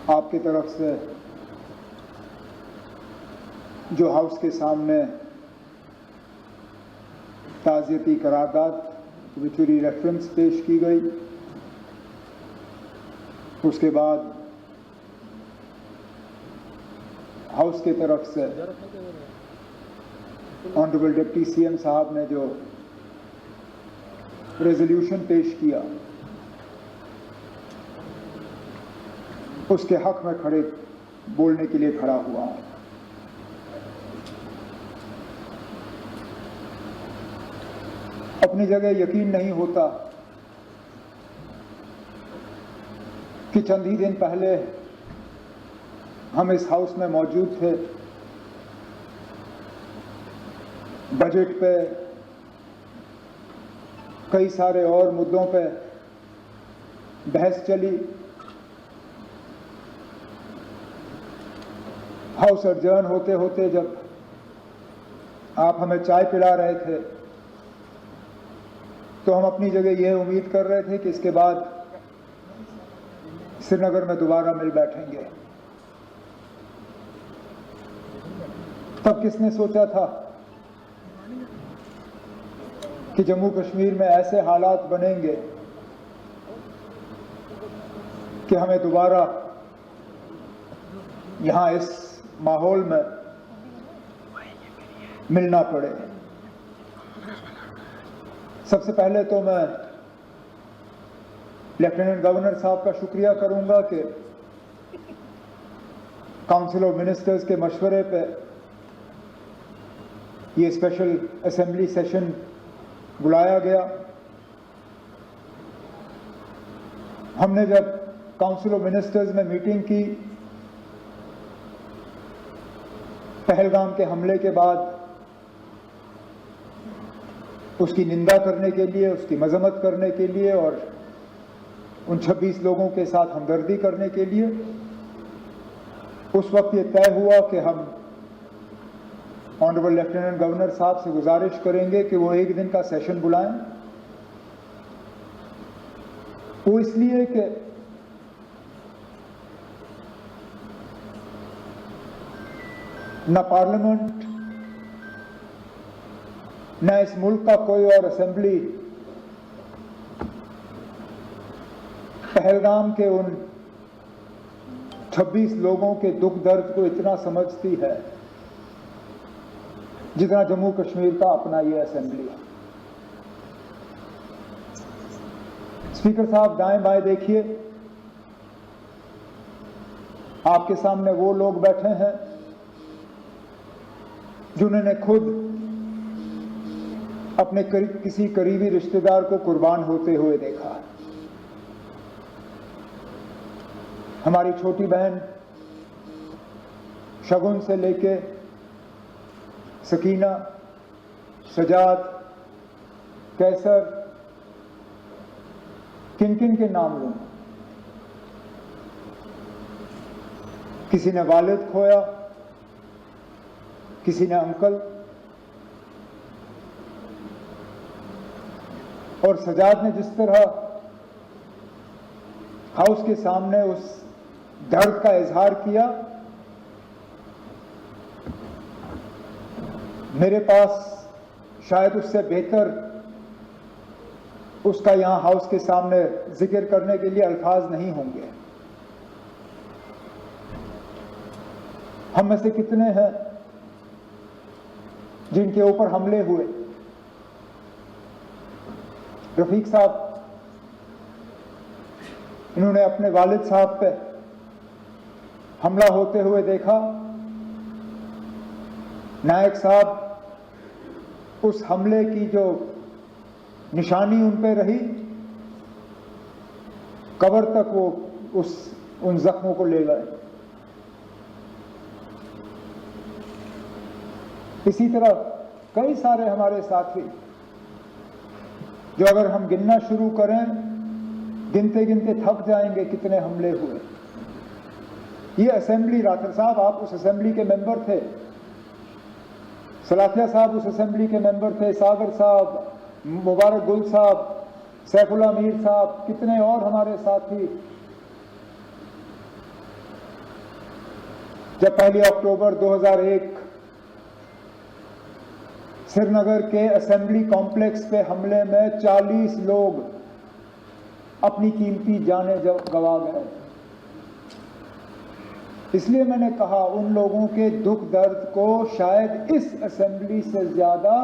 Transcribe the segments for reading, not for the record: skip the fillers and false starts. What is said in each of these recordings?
आपकी तरफ से जो हाउस के सामने ताज़ियती करारदाद विचुरी रेफरेंस पेश की गई, उसके बाद हाउस की तरफ से ऑनरेबल डिप्टी सीएम साहब ने जो रेजोल्यूशन पेश किया, उसके हक में खड़े बोलने के लिए खड़ा हुआ हूं। अपनी जगह यकीन नहीं होता कि चंद ही दिन पहले हम इस हाउस में मौजूद थे, बजट पे कई सारे और मुद्दों पे बहस चली, हाउस एडजर्न होते होते जब आप हमें चाय पिला रहे थे तो हम अपनी जगह यह उम्मीद कर रहे थे कि इसके बाद श्रीनगर में दोबारा मिल बैठेंगे। तब किसने सोचा था कि जम्मू कश्मीर में ऐसे हालात बनेंगे कि हमें दोबारा यहां इस माहौल में मिलना पड़े। सबसे पहले तो मैं लेफ्टिनेंट गवर्नर साहब का शुक्रिया करूंगा कि काउंसिल ऑफ मिनिस्टर्स के मशवरे पे ये स्पेशल असेंबली सेशन बुलाया गया। हमने जब काउंसिल ऑफ मिनिस्टर्स में मीटिंग की, पहलगाम के हमले के बाद उसकी निंदा करने के लिए, उसकी मजम्मत करने के लिए और उन 26 लोगों के साथ हमदर्दी करने के लिए, उस वक्त ये तय हुआ कि हम ऑनरेबल लेफ्टिनेंट गवर्नर साहब से गुजारिश करेंगे कि वो एक दिन का सेशन बुलाएं। वो इसलिए कि न पार्लियामेंट न इस मुल्क का कोई और असेंबली पहलगाम के उन 26 लोगों के दुख दर्द को इतना समझती है जितना जम्मू कश्मीर का अपना ये असेंबली है। स्पीकर साहब दाएं बाएं देखिए, आपके सामने वो लोग बैठे हैं जिन्होंने खुद अपने किसी करीबी रिश्तेदार को कुर्बान होते हुए देखा। हमारी छोटी बहन शगुन से लेके सकीना, सजाद, कैसर, किन किन के नाम लूं? किसी ने वालिद खोया, किसी ने अंकल, और सजाद ने जिस तरह हाउस के सामने उस दर्द का इजहार किया, मेरे पास शायद उससे बेहतर उसका यहां हाउस के सामने जिक्र करने के लिए अल्फाज नहीं होंगे। हम में से कितने हैं जिनके ऊपर हमले हुए? रफीक साहब, इन्होंने अपने वालिद साहब पे हमला होते हुए देखा। नायक साहब, उस हमले की जो निशानी उन पे रही, कब्र तक वो उन जख्मों को ले गए। इसी तरह कई सारे हमारे साथी जो अगर हम गिनना शुरू करें, गिनते गिनते थक जाएंगे कितने हमले हुए। ये असेंबली, राठौर साहब आप उस असेंबली के मेंबर थे, सलाथिया साहब उस असेंबली के मेंबर थे, सागर साहब, मुबारक गुल साहब, सैफुल्ला मीर साहब, कितने और हमारे साथी जब 1 अक्टूबर 2001 श्रीनगर के असेंबली कॉम्प्लेक्स पे हमले में 40 लोग अपनी कीमती जानें गंवा गए, इसलिए मैंने कहा उन लोगों के दुख दर्द को शायद इस असेंबली से ज्यादा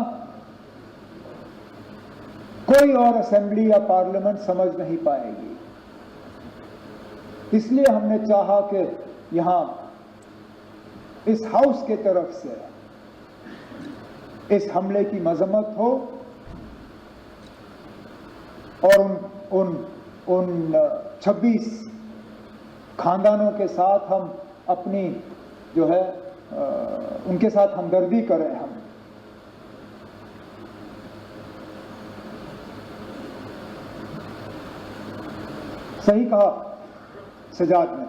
कोई और असेंबली या पार्लियामेंट समझ नहीं पाएगी। इसलिए हमने चाहा कि यहां इस हाउस के तरफ से इस हमले की मजम्मत हो और उन 26 खानदानों के साथ हम अपनी जो है उनके साथ हमदर्दी करें। हम सही कहा सजाद ने,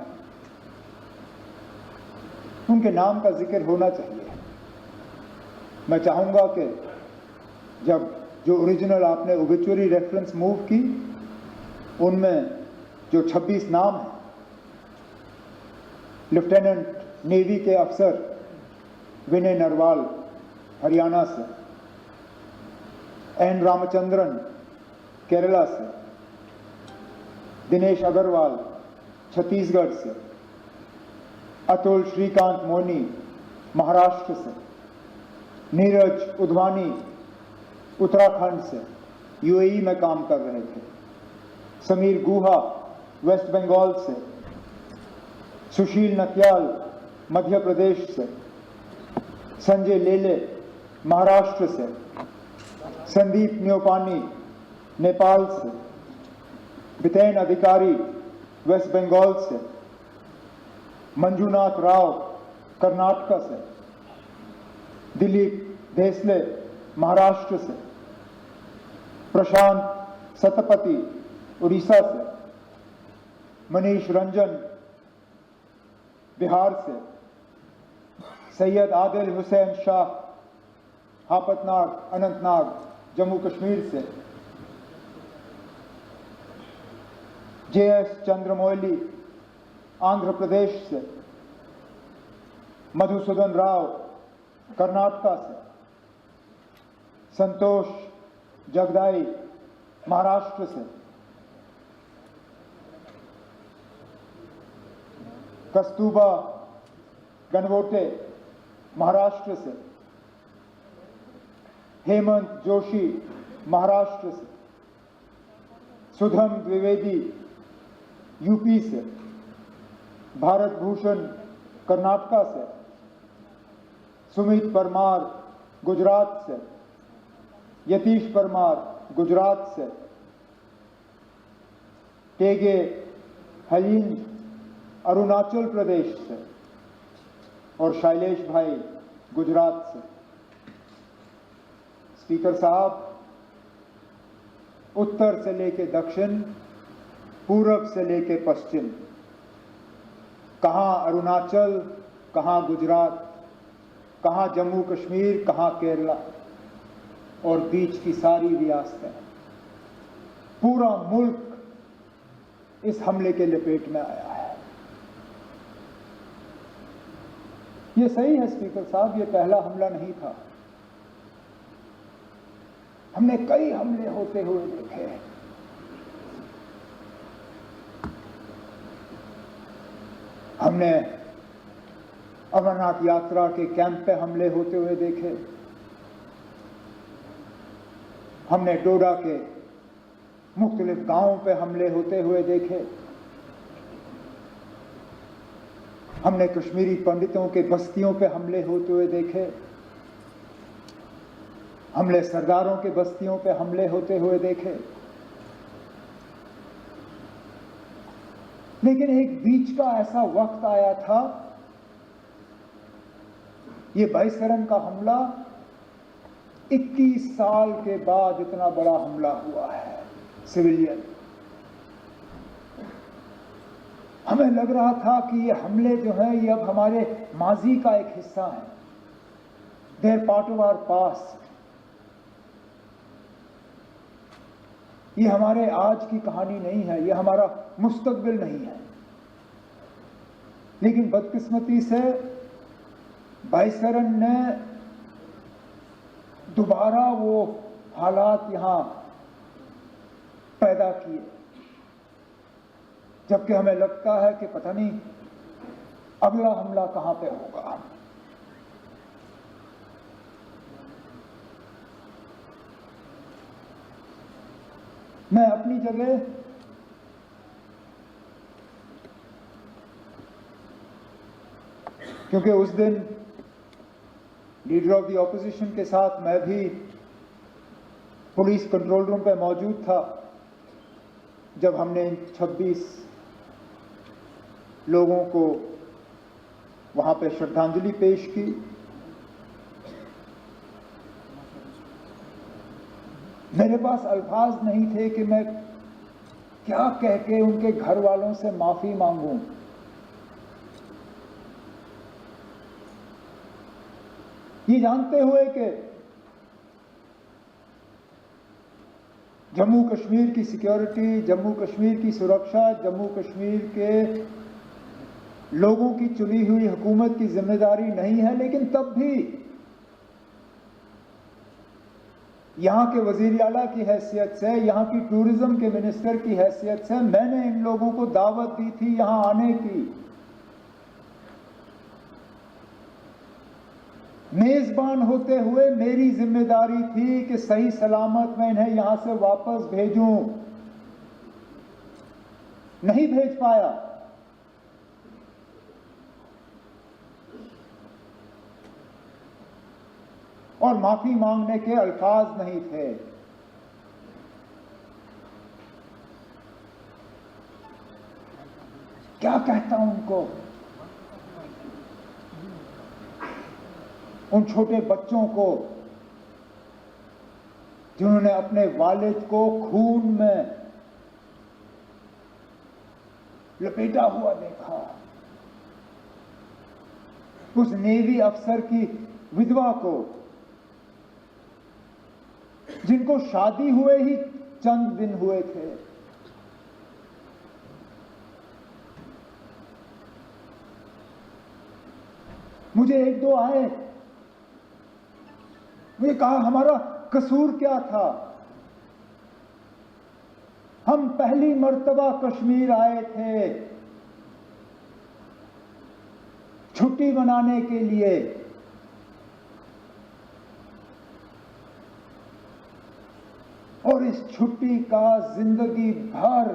उनके नाम का जिक्र होना चाहिए। मैं चाहूंगा कि जब जो ओरिजिनल आपने ओबिचुअरी रेफरेंस मूव की, उनमें जो 26 नाम हैं, लेफ्टिनेंट नेवी के अफसर विनय नरवाल हरियाणा से, एन रामचंद्रन केरला से, दिनेश अग्रवाल छत्तीसगढ़ से, अतुल श्रीकांत मोनी महाराष्ट्र से, नीरज उधवानी उत्तराखंड से यूएई में काम कर रहे थे, समीर गुहा वेस्ट बंगाल से, सुशील नत्याल मध्य प्रदेश से, संजय लेले महाराष्ट्र से, संदीप न्योपानी नेपाल से, बितेन अधिकारी वेस्ट बंगाल से, मंजूनाथ राव कर्नाटक से, दिलीप देसले महाराष्ट्र से, प्रशांत सतपति उड़ीसा से, मनीष रंजन बिहार से, सैयद आदिल हुसैन शाह हापतनाग अनंतनाग जम्मू कश्मीर से, जेएस चंद्रमौली आंध्र प्रदेश से, मधुसूदन राव कर्नाटक से, संतोष जगदाई महाराष्ट्र से, कस्तूबा गणवोटे महाराष्ट्र से, हेमंत जोशी महाराष्ट्र से, सुधम द्विवेदी यूपी से, भारत भूषण कर्नाटक से, सुमित परमार गुजरात से, यतीश परमार गुजरात से, टेगे हलीन अरुणाचल प्रदेश से और शैलेश भाई गुजरात से। स्पीकर साहब, उत्तर से लेके दक्षिण, पूरब से लेके पश्चिम, कहां अरुणाचल, कहां गुजरात, कहां जम्मू कश्मीर, कहां केरला और बीच की सारी रियासतें, पूरा मुल्क इस हमले के लपेट में आया है। ये सही है स्पीकर साहब, ये पहला हमला नहीं था। हमने कई हमले होते हुए देखे। हमने अमरनाथ यात्रा के कैंप पे हमले होते हुए देखे। हमने डोडा के मुख्तलिफ गांवों पे हमले होते हुए देखे। हमने कश्मीरी पंडितों के बस्तियों पे हमले होते हुए देखे। हमने सरदारों के बस्तियों पे हमले होते हुए देखे। लेकिन एक बीच का ऐसा वक्त आया था, ये बाईसरन का हमला 21 साल के बाद इतना बड़ा हमला हुआ है सिविलियन। हमें लग रहा था कि ये हमले जो हैं ये अब हमारे माजी का एक हिस्सा है, they're part of our past. ये हमारे आज की कहानी नहीं है, ये हमारा मुस्तकबिल नहीं है। लेकिन बदकिस्मती से वाइसरन ने दोबारा वो हालात यहां पैदा किए, जबकि हमें लगता है कि पता नहीं अगला हमला कहां पे होगा। मैं अपनी जगह क्योंकि उस दिन लीडर ऑफ द ऑपोजिशन के साथ मैं भी पुलिस कंट्रोल रूम पे मौजूद था जब हमने 26 लोगों को वहां पे श्रद्धांजलि पेश की। मेरे पास अल्फाज नहीं थे कि मैं क्या कह के उनके घर वालों से माफी मांगूं। ये जानते हुए कि जम्मू कश्मीर की सिक्योरिटी, जम्मू कश्मीर की सुरक्षा, जम्मू कश्मीर के लोगों की चुनी हुई हुकूमत की जिम्मेदारी नहीं है, लेकिन तब भी यहां के वजीर आला की हैसियत से, यहां की टूरिज्म के मिनिस्टर की हैसियत से मैंने इन लोगों को दावत दी थी यहां आने की। मेजबान होते हुए मेरी जिम्मेदारी थी कि सही सलामत मैं इन्हें यहां से वापस भेजूं, नहीं भेज पाया। और माफी मांगने के अल्फाज नहीं थे। क्या कहता हूं उनको, उन छोटे बच्चों को जिन्होंने अपने वालिद को खून में लपेटा हुआ देखा, उस नेवी अफसर की विधवा को जिनको शादी हुए ही चंद दिन हुए थे, मुझे एक दो आए, मुझे कहा हमारा कसूर क्या था, हम पहली मर्तबा कश्मीर आए थे छुट्टी मनाने के लिए, और इस छुट्टी का जिंदगी भर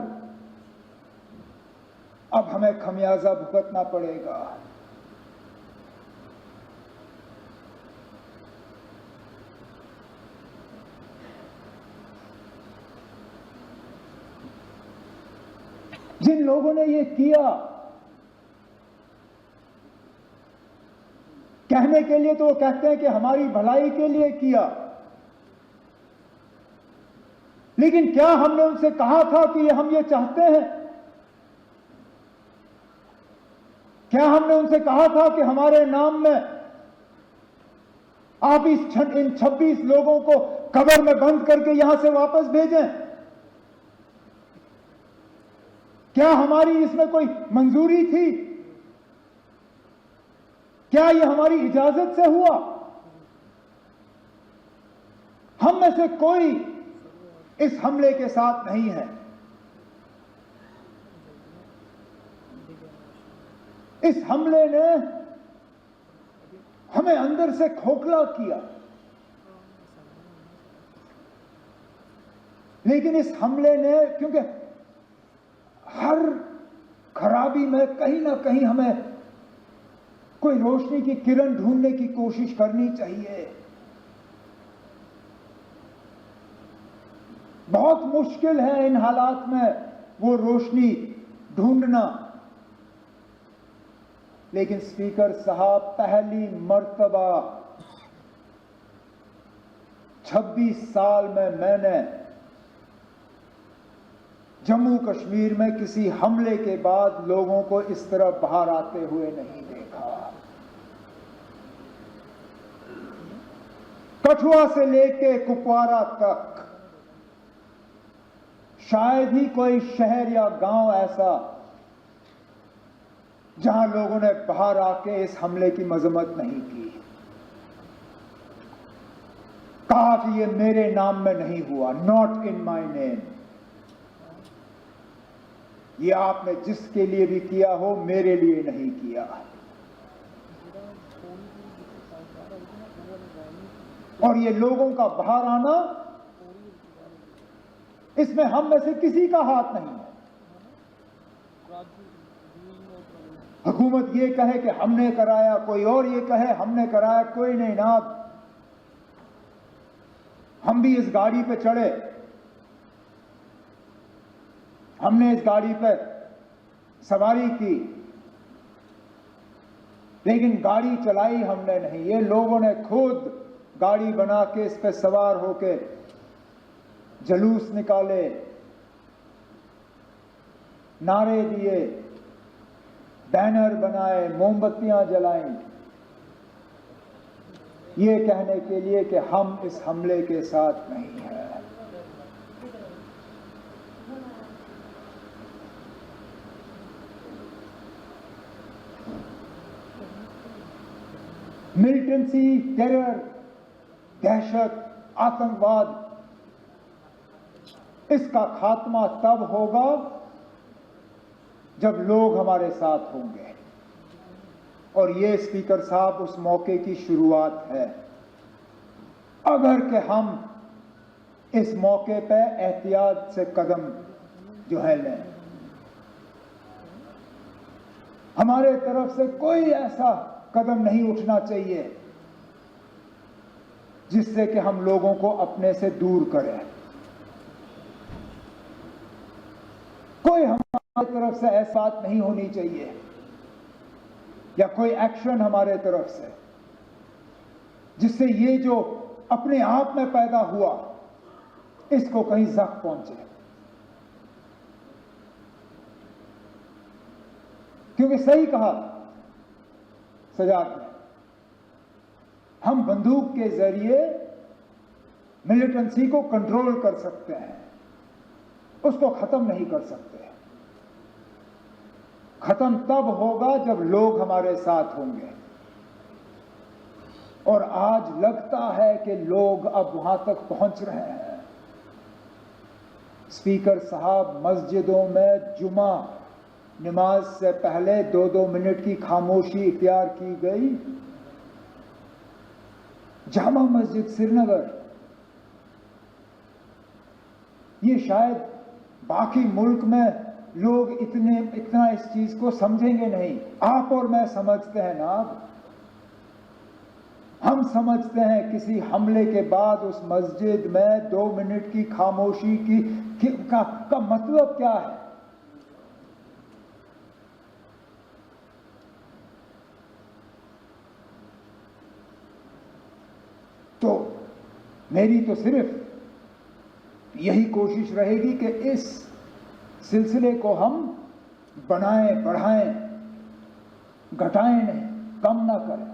अब हमें खमियाजा भुगतना पड़ेगा। जिन लोगों ने ये किया, कहने के लिए तो वो कहते हैं कि हमारी भलाई के लिए किया, लेकिन क्या हमने उनसे कहा था कि हम ये चाहते हैं? क्या हमने उनसे कहा था कि हमारे नाम में आप इन 26 लोगों को कब्र में बंद करके यहां से वापस भेजें? क्या हमारी इसमें कोई मंजूरी थी? क्या यह हमारी इजाजत से हुआ? हम में से कोई इस हमले के साथ नहीं है। इस हमले ने हमें अंदर से खोखला किया, लेकिन इस हमले ने, क्योंकि हर खराबी में कहीं ना कहीं हमें कोई रोशनी की किरण ढूंढने की कोशिश करनी चाहिए। बहुत मुश्किल है इन हालात में वो रोशनी ढूंढना, लेकिन स्पीकर साहब, पहली मर्तबा 26 साल में मैंने जम्मू कश्मीर में किसी हमले के बाद लोगों को इस तरह बाहर आते हुए नहीं देखा। कठुआ से लेके कुपवारा तक शायद ही कोई शहर या गांव ऐसा जहां लोगों ने बाहर आके इस हमले की मजम्मत नहीं की, कहा कि ये मेरे नाम में नहीं हुआ, नॉट इन माय नेम। ये आपने जिसके लिए भी किया हो, मेरे लिए नहीं किया। और ये लोगों का बाहर आना, इसमें हम में से किसी का हाथ नहीं है। हुकूमत ये कहे कि हमने कराया, कोई और ये कहे हमने कराया, कोई नहीं ना। हम भी इस गाड़ी पे चढ़े, हमने इस गाड़ी पे सवारी की, लेकिन गाड़ी चलाई हमने नहीं। ये लोगों ने खुद गाड़ी बना के इस पे सवार होके जुलूस निकाले, नारे दिए, बैनर बनाए, मोमबत्तियां जलाई, ये कहने के लिए कि हम इस हमले के साथ नहीं हैं। मिलिटेंसी, टेरर, दहशत, आतंकवाद, इसका खात्मा तब होगा जब लोग हमारे साथ होंगे। और ये स्पीकर साहब उस मौके की शुरुआत है। अगर कि हम इस मौके पे एहतियात से कदम जो है लें, हमारे तरफ से कोई ऐसा कदम नहीं उठना चाहिए जिससे कि हम लोगों को अपने से दूर करें। कोई हमारी तरफ से ऐसी बात नहीं होनी चाहिए या कोई एक्शन हमारे तरफ से जिससे ये जो अपने आप में पैदा हुआ इसको कहीं जख्म पहुंचे। क्योंकि सही कहा सजाद ने, हम बंदूक के जरिए मिलिटेंसी को कंट्रोल कर सकते हैं, उसको खत्म नहीं कर सकते। खत्म तब होगा जब लोग हमारे साथ होंगे। और आज लगता है कि लोग अब वहां तक पहुंच रहे हैं। स्पीकर साहब, मस्जिदों में जुमा नमाज से पहले 2-2 मिनट की खामोशी इख्तियार की गई। जामा मस्जिद श्रीनगर, ये शायद बाकी मुल्क में लोग इतना इस चीज को समझेंगे नहीं। आप और मैं समझते हैं ना। हम समझते हैं किसी हमले के बाद उस मस्जिद में 2 मिनट की खामोशी का मतलब क्या है। तो मेरी तो सिर्फ यही कोशिश रहेगी कि इस सिलसिले को हम बनाएं, बढ़ाएं, घटाएं नहीं, कम ना करें।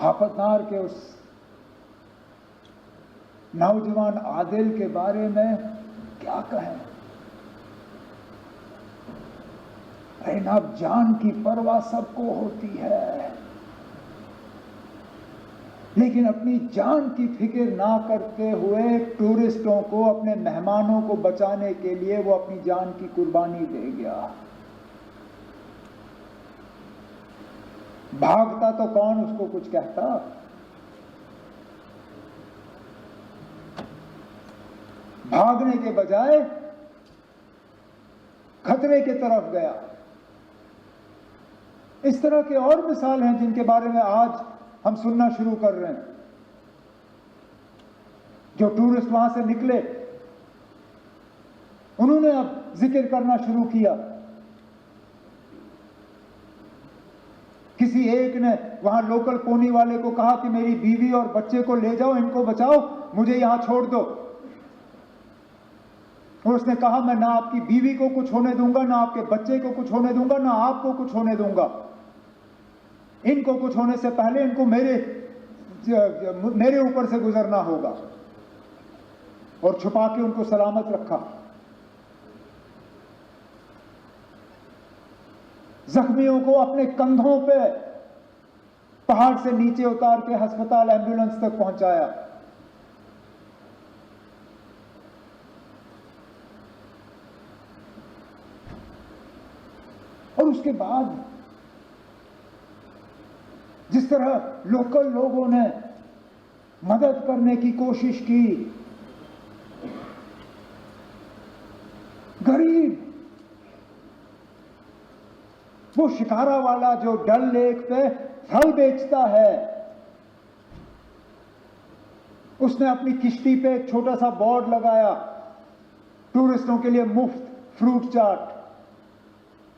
आफतार के उस नौजवान आदिल के बारे में क्या कहें। अब जान की परवाह सबको होती है, लेकिन अपनी जान की फिक्र ना करते हुए टूरिस्टों को, अपने मेहमानों को बचाने के लिए वो अपनी जान की कुर्बानी दे गया। भागता तो कौन उसको कुछ कहता। भागने के बजाय खतरे की तरफ गया। इस तरह के और मिसाल हैं जिनके बारे में आज हम सुनना शुरू कर रहे हैं। जो टूरिस्ट वहां से निकले, उन्होंने अब जिक्र करना शुरू किया। किसी एक ने वहां लोकल पोनी वाले को कहा कि मेरी बीवी और बच्चे को ले जाओ, इनको बचाओ, मुझे यहां छोड़ दो। और उसने कहा, मैं ना आपकी बीवी को कुछ होने दूंगा, ना आपके बच्चे को कुछ होने दूंगा, ना आपको कुछ होने दूंगा। इनको कुछ होने से पहले इनको मेरे ऊपर से गुजरना होगा, और छुपा के उनको सलामत रखा। जख्मियों को अपने कंधों पे पहाड़ से नीचे उतार के अस्पताल एम्बुलेंस तक पहुंचाया। और उसके बाद जिस तरह लोकल लोगों ने मदद करने की कोशिश की, गरीब वो शिकारा वाला जो डल लेक पे फल बेचता है, उसने अपनी किश्ती पे एक छोटा सा बोर्ड लगाया, टूरिस्टों के लिए मुफ्त फ्रूट चाट।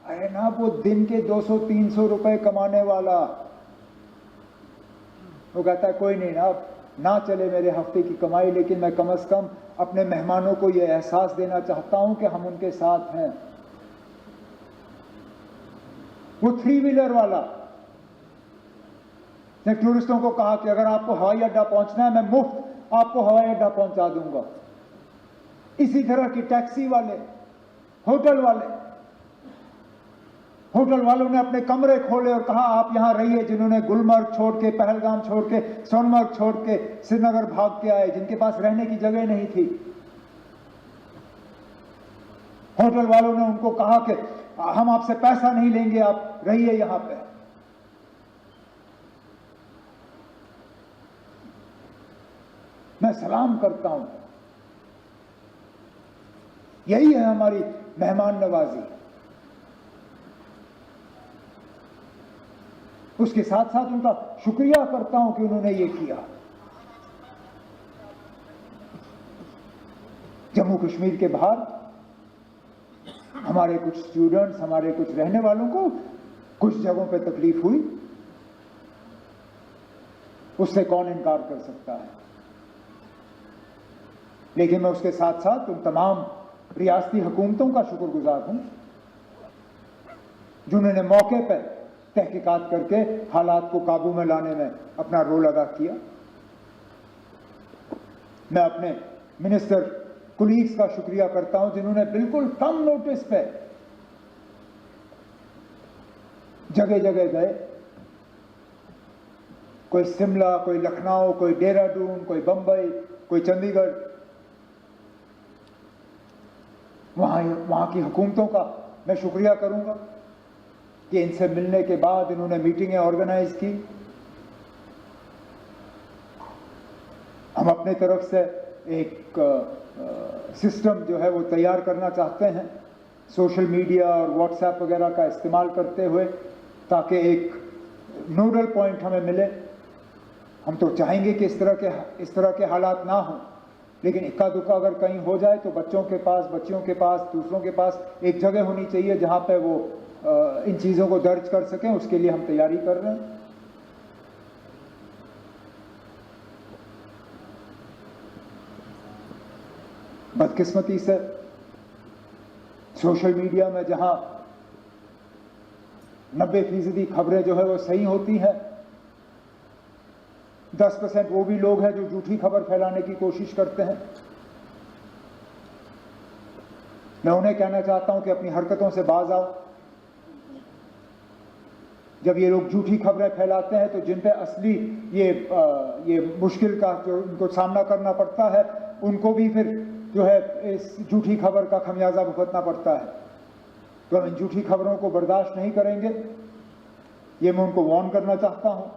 अरे ना, वो दिन के 200-300 रुपए कमाने वाला, वो कहता है कोई नहीं ना चले मेरे हफ्ते की कमाई, लेकिन मैं कम से कम अपने मेहमानों को यह एहसास देना चाहता हूं कि हम उनके साथ हैं। वो 3 व्हीलर वाला ने टूरिस्टों को कहा कि अगर आपको हवाई अड्डा पहुंचना है, मैं मुफ्त आपको हवाई अड्डा पहुंचा दूंगा। इसी तरह की टैक्सी वाले, होटल वालों ने अपने कमरे खोले और कहा आप यहां रहिए, जिन्होंने गुलमर्ग छोड़ के, पहलगाम छोड़ के, सोनमर्ग छोड़ के श्रीनगर भाग के आए, जिनके पास रहने की जगह नहीं थी। होटल वालों ने उनको कहा कि हम आपसे पैसा नहीं लेंगे, आप रहिए यहां पे। मैं सलाम करता हूं, यही है हमारी मेहमान नवाजी। उसके साथ साथ उनका शुक्रिया करता हूं कि उन्होंने ये किया। जम्मू कश्मीर के बाहर हमारे कुछ स्टूडेंट्स, हमारे कुछ रहने वालों को कुछ जगहों पे तकलीफ हुई, उससे कौन इनकार कर सकता है। लेकिन मैं उसके साथ साथ उन तमाम रियासती हुकूमतों का शुक्रगुजार हूं जिन्होंने मौके पर तहकीकात करके हालात को काबू में लाने में अपना रोल अदा किया। मैं अपने मिनिस्टर कुलीग्स का शुक्रिया करता हूं जिन्होंने बिल्कुल कम नोटिस पे जगह जगह गए, कोई शिमला, कोई लखनऊ, कोई देहरादून, कोई बंबई, कोई चंडीगढ़। वहां की हुकूमतों का मैं शुक्रिया करूंगा कि इनसे मिलने के बाद इन्होंने मीटिंगें ऑर्गेनाइज की। हम अपने तरफ से एक सिस्टम जो है वो तैयार करना चाहते हैं, सोशल मीडिया और व्हाट्सएप वगैरह का इस्तेमाल करते हुए, ताकि एक नोडल पॉइंट हमें मिले। हम तो चाहेंगे कि इस तरह के हालात ना हो, लेकिन इक्का दुक्का अगर कहीं हो जाए तो बच्चियों के पास, दूसरों के पास एक जगह होनी चाहिए जहां पे वो इन चीज़ों को दर्ज कर सकें। उसके लिए हम तैयारी कर रहे हैं। बदकिस्मती से सोशल मीडिया में जहां 90% खबरें जो है वो सही होती हैं, 10% वो भी लोग हैं जो झूठी खबर फैलाने की कोशिश करते हैं। मैं उन्हें कहना चाहता हूं कि अपनी हरकतों से बाज आओ। जब ये लोग झूठी खबरें फैलाते हैं तो जिन पे असली ये मुश्किल का जो उनको सामना करना पड़ता है, उनको भी फिर जो है इस झूठी खबर का खमियाजा भुगतना पड़ता है। तो हम इन झूठी खबरों को बर्दाश्त नहीं करेंगे, ये मैं उनको वार्न करना चाहता हूं।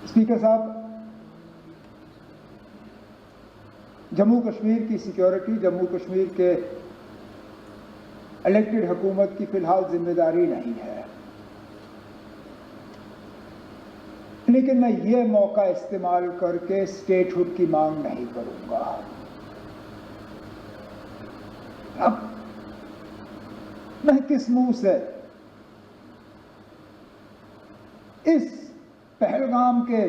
स्पीकर साहब, जम्मू कश्मीर की सिक्योरिटी जम्मू कश्मीर के इलेक्टेड हुकूमत की फिलहाल जिम्मेदारी नहीं है, लेकिन मैं ये मौका इस्तेमाल करके स्टेटहुड की मांग नहीं करूंगा। अब मैं किस मुंह से इस पहलगाम के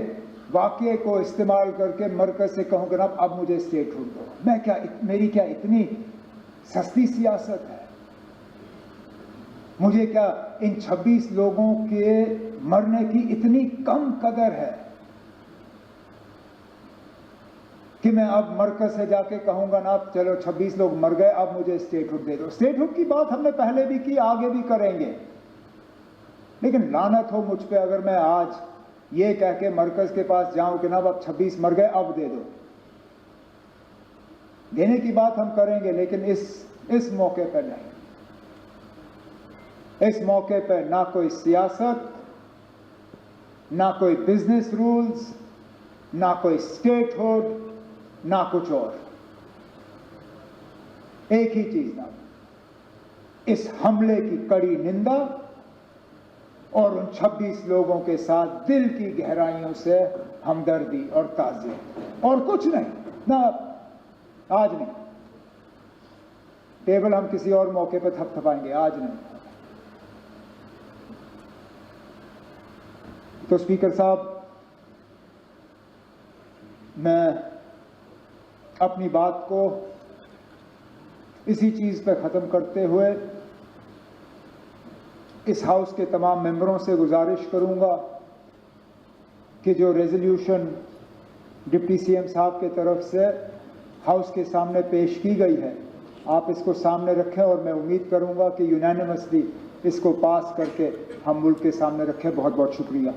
वाक़ये को इस्तेमाल करके मरकज से कहूँ कि अब मुझे स्टेटहुड दो। मेरी क्या इतनी सस्ती सियासत है? मुझे क्या इन 26 लोगों के मरने की इतनी कम कदर है कि मैं अब मरकज से जाके कहूंगा ना अब चलो 26 लोग मर गए, अब मुझे स्टेटहुड दे दो। स्टेटहुड की बात हमने पहले भी की, आगे भी करेंगे, लेकिन लानत हो मुझ पे अगर मैं आज ये कह के मरकज के पास जाऊं कि ना अब 26 मर गए, अब दे दो। देने की बात हम करेंगे, लेकिन इस मौके पर नहीं। इस मौके पर ना कोई सियासत, ना कोई बिजनेस रूल्स, ना कोई स्टेटहुड, ना कुछ और। एक ही चीज ना, इस हमले की कड़ी निंदा और उन 26 लोगों के साथ दिल की गहराइयों से हमदर्दी और ताज़ियत, और कुछ नहीं। ना आज नहीं, टेबल हम किसी और मौके पर थपथपाएंगे, आज नहीं। तो स्पीकर साहब, मैं अपनी बात को इसी चीज पर खत्म करते हुए इस हाउस के तमाम मेंबरों से गुजारिश करूंगा कि जो रेजोल्यूशन डिप्टी सीएम साहब के तरफ से हाउस के सामने पेश की गई है, आप इसको सामने रखें और मैं उम्मीद करूंगा कि यूनानिमसली इसको पास करके हम मुल्क के सामने रखें। बहुत बहुत शुक्रिया।